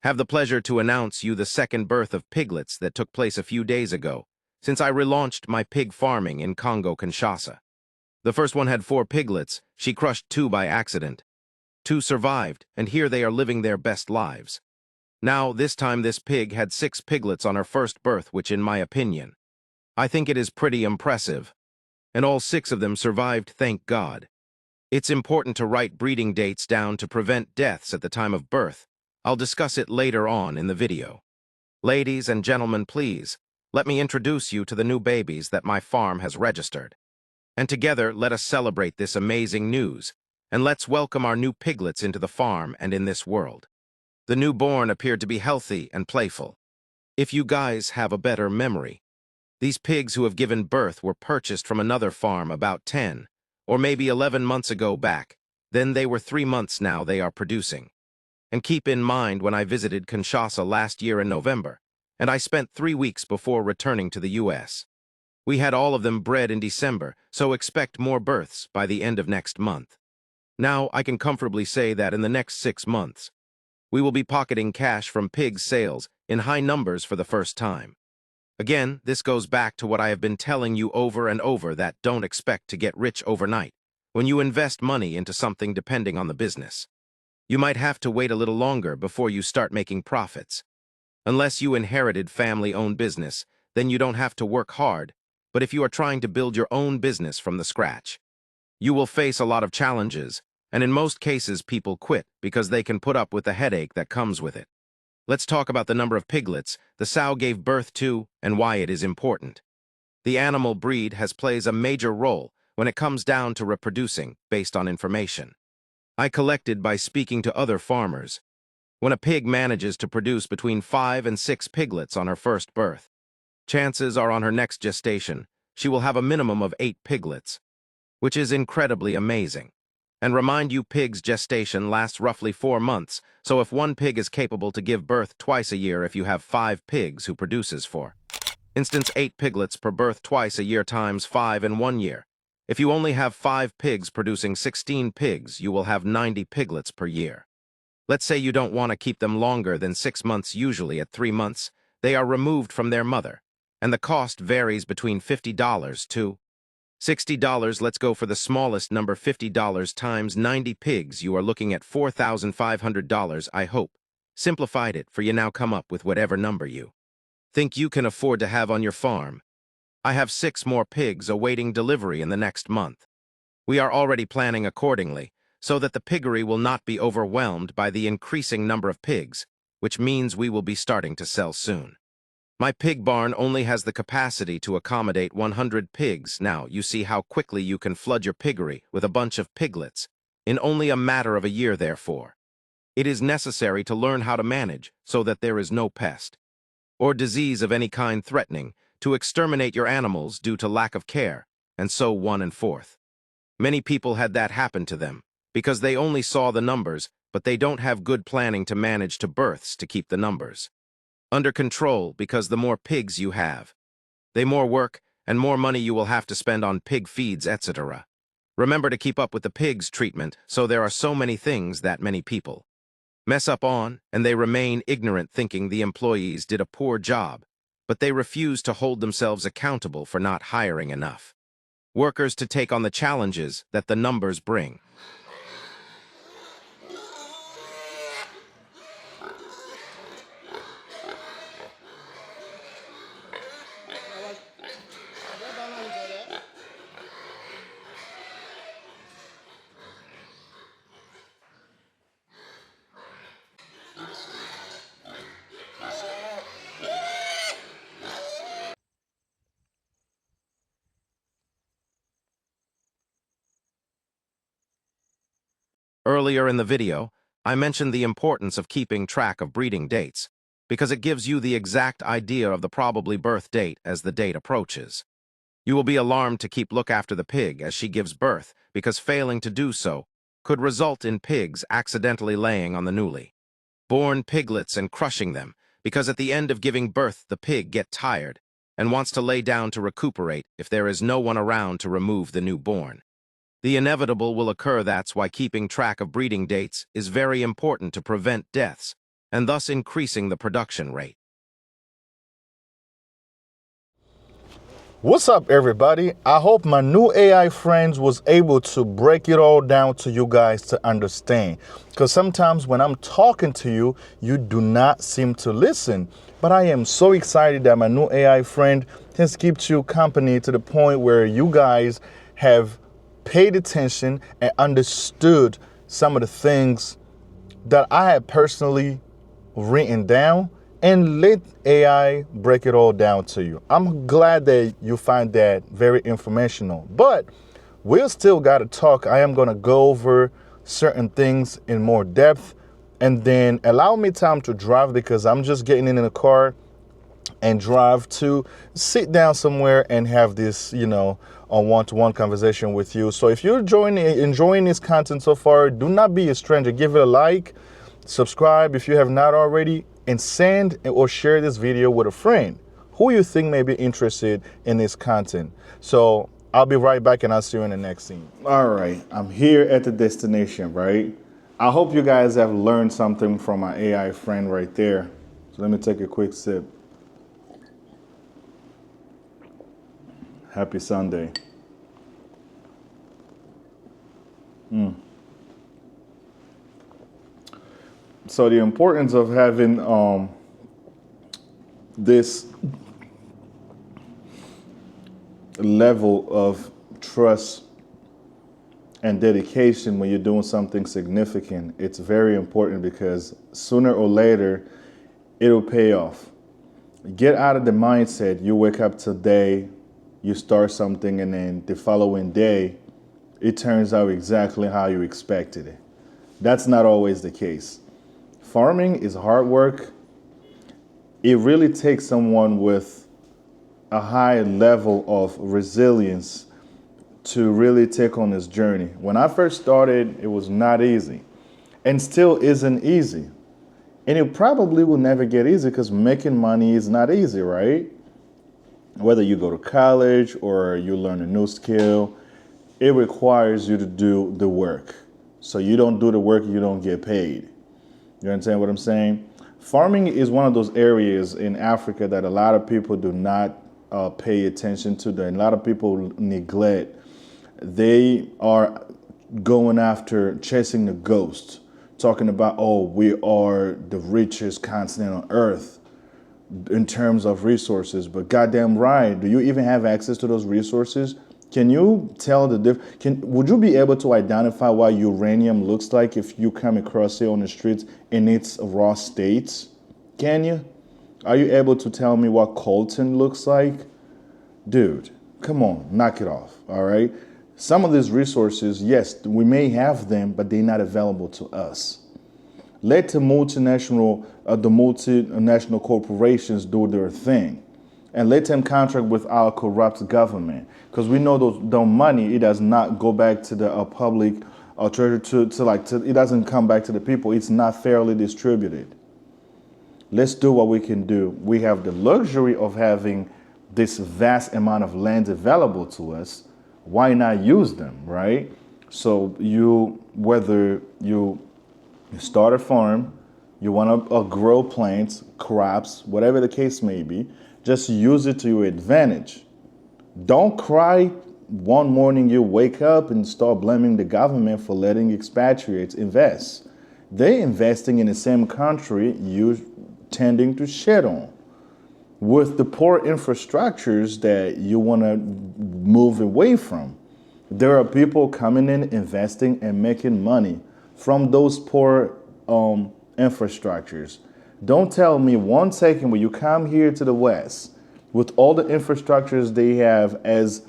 Have the pleasure to announce you the second birth of piglets that took place a few days ago, since I relaunched my pig farming in Congo-Kinshasa. The first one had 4 piglets. She crushed 2 by accident. 2 survived, and here they are living their best lives. Now, this time this pig had 6 piglets on her first birth, which in my opinion, I think it is pretty impressive. And all 6 of them survived, thank God. It's important to write breeding dates down to prevent deaths at the time of birth. I'll discuss it later on in the video. Ladies and gentlemen, please, let me introduce you to the new babies that my farm has registered. And together, let us celebrate this amazing news, and let's welcome our new piglets into the farm and in this world. The newborn appeared to be healthy and playful. If you guys have a better memory, these pigs who have given birth were purchased from another farm about 10 or maybe 11 months ago back. Then they were 3 months now they are producing. And keep in mind when I visited Kinshasa last year in November, and I spent 3 weeks before returning to the US. We had all of them bred in December, so expect more births by the end of next month. Now I can comfortably say that in the next 6 months, we will be pocketing cash from pig sales in high numbers for the first time. Again, this goes back to what I have been telling you over and over, that don't expect to get rich overnight when you invest money into something depending on the business. You might have to wait a little longer before you start making profits. Unless you inherited family-owned business, then you don't have to work hard, but if you are trying to build your own business from the scratch, you will face a lot of challenges, and in most cases people quit because they can put up with the headache that comes with it. Let's talk about the number of piglets the sow gave birth to and why it is important. The animal breed plays a major role when it comes down to reproducing based on information I collected by speaking to other farmers. When a pig manages to produce between 5 and 6 piglets on her first birth, chances are on her next gestation, she will have a minimum of 8 piglets, which is incredibly amazing. And remind you, pigs' gestation lasts roughly 4 months, so if one pig is capable to give birth twice a year, if you have 5 pigs who produces 4 instance 8 piglets per birth twice a year times 5 in 1 year. If you only have 5 pigs producing 16 pigs, you will have 90 piglets per year. Let's say you don't want to keep them longer than 6 months. Usually at 3 months, they are removed from their mother, and the cost varies between $50 to $60. Let's go for the smallest number, $50 times 90 pigs. You are looking at $4,500. I hope simplified it for you. Now come up with whatever number you think you can afford to have on your farm. I have 6 more pigs awaiting delivery in the next month. We are already planning accordingly, so that the piggery will not be overwhelmed by the increasing number of pigs, which means we will be starting to sell soon. My pig barn only has the capacity to accommodate 100 pigs. Now, you see how quickly you can flood your piggery with a bunch of piglets in only a matter of a year. Therefore, it is necessary to learn how to manage so that there is no pest or disease of any kind threatening to exterminate your animals due to lack of care, and so on and forth. Many people had that happen to them because they only saw the numbers, but they don't have good planning to manage to births to keep the numbers under control, because the more pigs you have, the more work and more money you will have to spend on pig feeds, etc. Remember to keep up with the pigs' treatment, so there are so many things that many people mess up on, and they remain ignorant thinking the employees did a poor job, but they refuse to hold themselves accountable for not hiring enough workers to take on the challenges that the numbers bring. Earlier in the video, I mentioned the importance of keeping track of breeding dates, because it gives you the exact idea of the probably birth date as the date approaches. You will be alarmed to look after the pig as she gives birth, because failing to do so could result in pigs accidentally laying on the newly born piglets and crushing them, because at the end of giving birth the pig gets tired and wants to lay down to recuperate if there is no one around to remove the newborn. The inevitable will occur. That's why keeping track of breeding dates is very important to prevent deaths and thus increasing the production rate. What's up, everybody? I hope my new AI friends was able to break it all down to you guys to understand. Because sometimes when I'm talking to you, you do not seem to listen. But I am so excited that my new AI friend has kept you company to the point where you guys have paid attention and understood some of the things that I have personally written down and let AI break it all down to you. I'm glad that you find that very informational, but we'll still got to talk. I am going to go over certain things in more depth and then allow me time to drive because I'm just getting in the car and drive to sit down somewhere and have this, a one-to-one conversation with you. So if you're enjoying this content so far, do not be a stranger. Give it a like, subscribe if you have not already, and send or share this video with a friend who you think may be interested in this content. So I'll be right back and I'll see you in the next scene. All right, I'm here at the destination, right? I hope you guys have learned something from my AI friend right there. So let me take a quick sip. Happy Sunday. So the importance of having this level of trust and dedication when you're doing something significant, it's very important because sooner or later, it'll pay off. Get out of the mindset, you wake up today, you start something, and then the following day, it turns out exactly how you expected it. That's not always the case. Farming is hard work. It really takes someone with a high level of resilience to really take on this journey. When I first started, it was not easy and still isn't easy. And it probably will never get easy because making money is not easy, right? Whether you go to college or you learn a new skill, it requires you to do the work. So you don't do the work, you don't get paid. You understand what I'm saying? Farming is one of those areas in Africa that a lot of people do not pay attention to, that a lot of people neglect. They are going after chasing the ghost, talking about, oh, we are the richest continent on earth in terms of resources. But goddamn right, do you even have access to those resources? Can you tell the difference? Would you be able to identify what uranium looks like if you come across it on the streets in its raw states? Can you? Are you able to tell me what coltan looks like? Dude, come on, knock it off, all right? Some of these resources, yes, we may have them, but they're not available to us. Let the multinational corporations do their thing. And let them contract with our corrupt government, because we know the money, it does not go back to the public treasury it doesn't come back to the people. It's not fairly distributed. Let's do what we can do. We have the luxury of having this vast amount of land available to us. Why not use them, right? So whether you start a farm, you want to grow plants, crops, whatever the case may be, just use it to your advantage. Don't cry one morning you wake up and start blaming the government for letting expatriates invest. They're investing in the same country you're tending to shit on, with the poor infrastructures that you want to move away from. There are people coming in, investing, and making money from those poor infrastructures. Don't tell me 1 second when you come here to the West with all the infrastructures they have, as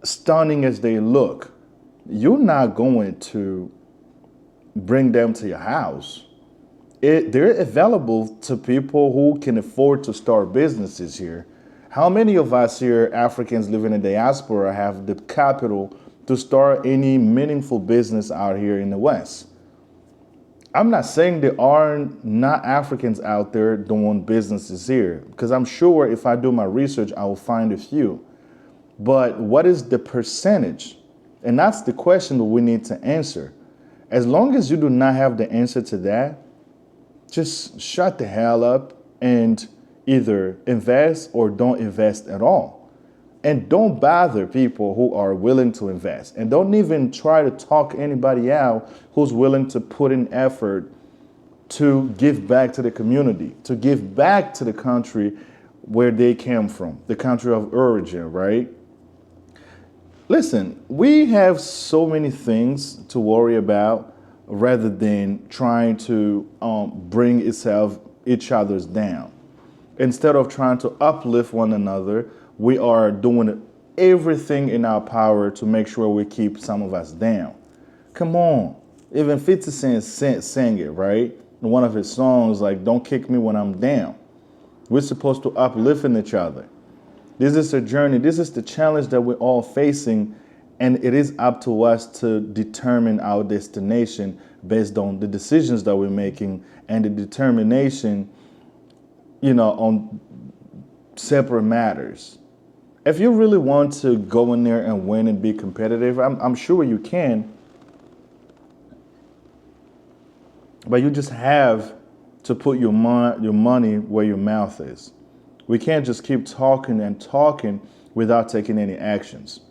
stunning as they look, you're not going to bring them to your house. They're available to people who can afford to start businesses here. How many of us here, Africans living in the diaspora, have the capital to start any meaningful business out here in the West? I'm not saying there are not Africans out there doing businesses here, because I'm sure if I do my research, I will find a few. But what is the percentage? And that's the question that we need to answer. As long as you do not have the answer to that, Just shut the hell up and either invest or don't invest at all. And don't bother people who are willing to invest. And don't even try to talk anybody out who's willing to put in effort to give back to the community, to give back to the country where they came from, the country of origin, right? Listen, we have so many things to worry about rather than trying to bring each other's down. Instead of trying to uplift one another, we are doing everything in our power to make sure we keep some of us down. Come on. Even 50 Cent sang it, right? In one of his songs, like, don't kick me when I'm down. We're supposed to uplift each other. This is a journey. This is the challenge that we're all facing. And it is up to us to determine our destination based on the decisions that we're making and the determination, on separate matters. If you really want to go in there and win and be competitive, I'm sure you can. But you just have to put your money where your mouth is. We can't just keep talking and talking without taking any actions.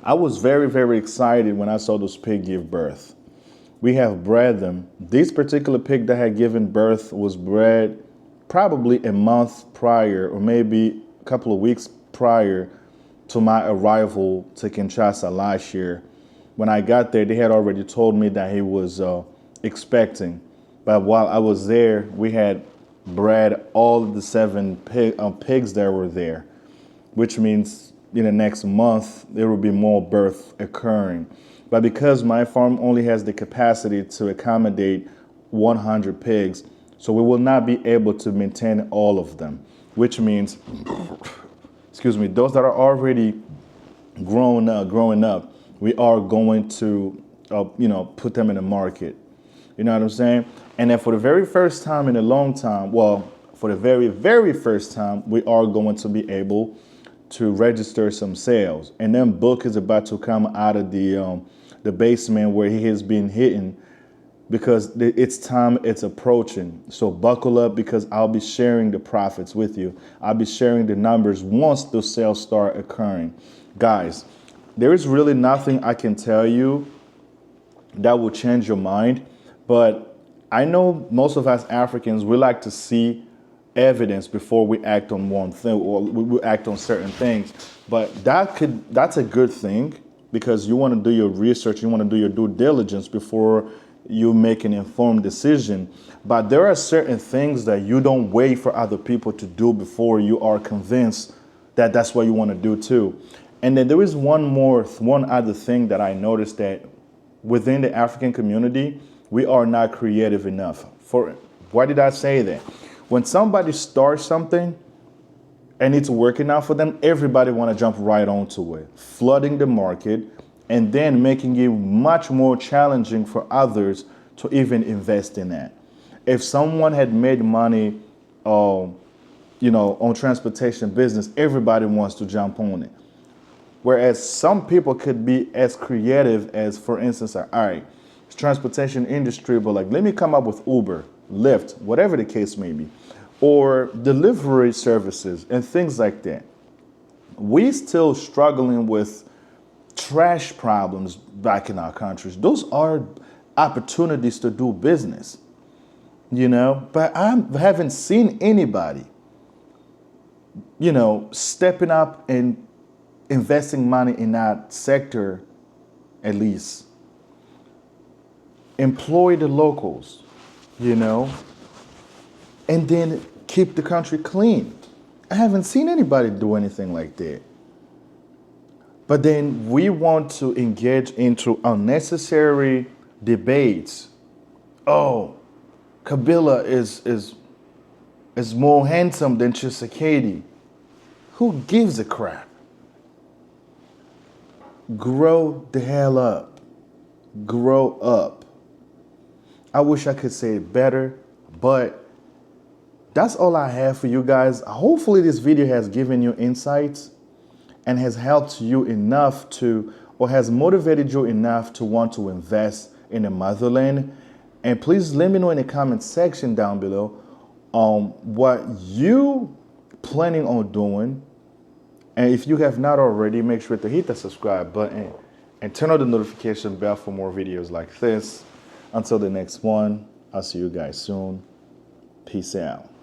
I was very, very excited when I saw those pigs give birth. We have bred them. This particular pig that had given birth was bred probably a month prior, or maybe a couple of weeks prior to my arrival to Kinshasa last year. When I got there, they had already told me that he was expecting. But while I was there, we had bred all of the 7 pigs that were there, which means in the next month, there will be more birth occurring. But because my farm only has the capacity to accommodate 100 pigs, so we will not be able to maintain all of them, which means, those that are already growing up, we are going to, put them in the market. You know what I'm saying? And then for the very first time in a long time, for the very, very first time, we are going to be able to register some sales. And then Book is about to come out of the basement where he has been hidden, because it's approaching. So buckle up, because I'll be sharing the profits with you. I'll be sharing the numbers once those sales start occurring. Guys, there is really nothing I can tell you that will change your mind. But I know most of us Africans, we like to see evidence before we act on one thing, or we act on certain things. But that's a good thing, because you want to do your research, you want to do your due diligence before you make an informed decision. But there are certain things that you don't wait for other people to do before you are convinced that that's what you want to do too. And then there is one other thing that I noticed, that within the African community, we are not creative enough. Why did I say that? When somebody starts something and it's working out for them, everybody want to jump right onto it, flooding the market, and then making it much more challenging for others to even invest in that. If someone had made money, on transportation business, everybody wants to jump on it. Whereas some people could be as creative as, for instance, all right, it's transportation industry, but let me come up with Uber, Lyft, whatever the case may be, or delivery services and things like that. We still struggling with trash problems back in our countries. Those are opportunities to do business, but I haven't seen anybody, stepping up and investing money in that sector, at least. Employ the locals, and then keep the country clean. I haven't seen anybody do anything like that. But then we want to engage into unnecessary debates. Oh, Kabila is more handsome than Tshisekedi. Who gives a crap? Grow the hell up. Grow up. I wish I could say it better, but that's all I have for you guys. Hopefully this video has given you insights and has helped you enough or has motivated you enough to want to invest in the motherland. And please let me know in the comment section down below what you planning on doing. And if you have not already, make sure to hit the subscribe button and turn on the notification bell for more videos like this. Until the next one, I'll see you guys soon. Peace out.